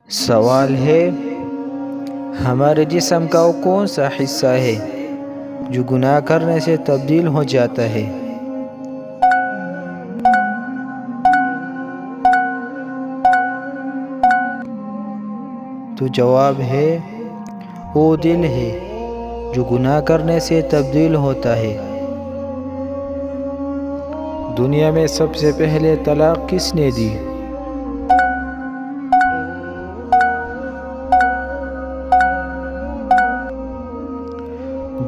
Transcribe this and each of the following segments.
سوال ہے، ہمارے جسم کا وہ کون سا حصہ ہے جو گناہ کرنے سے تبدیل ہو جاتا ہے؟ تو جواب ہے، وہ دل ہے جو گناہ کرنے سے تبدیل ہوتا ہے۔ دنیا میں سب سے پہلے طلاق کس نے دی؟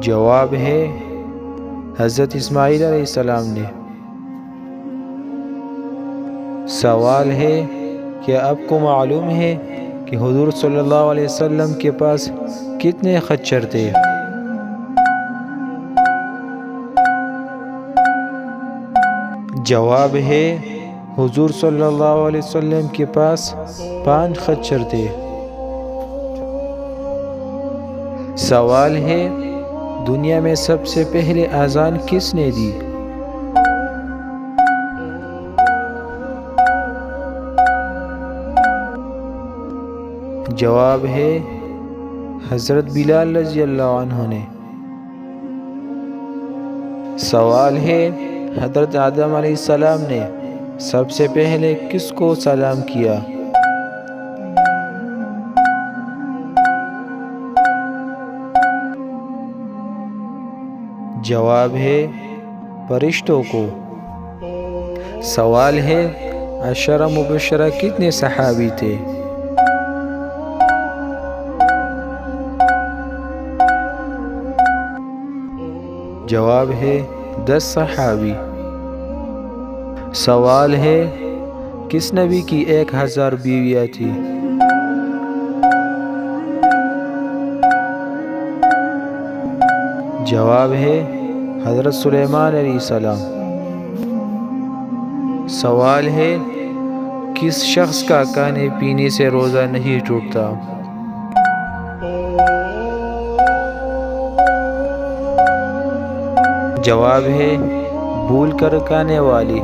جواب ہے، حضرت اسماعیل علیہ السلام نے۔ سوال ہے، کیا آپ کو معلوم ہے کہ حضور صلی اللہ علیہ وسلم کے پاس کتنے خچر تھے؟ جواب ہے، حضور صلی اللہ علیہ وسلم کے پاس 5 خچر تھے۔ سوال ہے، دنیا میں سب سے پہلے اذان کس نے دی؟ جواب ہے، حضرت بلال رضی اللہ عنہ نے۔ سوال ہے، حضرت آدم علیہ السلام نے سب سے پہلے کس کو سلام کیا؟ جواب ہے، فرشتوں کو۔ سوال ہے، عشرہ مبشرہ کتنے صحابی تھے؟ جواب ہے، 10 صحابی۔ سوال ہے، کس نبی کی 1000 بیویاں تھیں؟ جواب ہے، حضرت سلیمان علیہ السلام۔ سوال ہے، کس شخص کا کھانے پینے سے روزہ نہیں ٹوٹتا؟ جواب ہے، بھول کر کھانے والی۔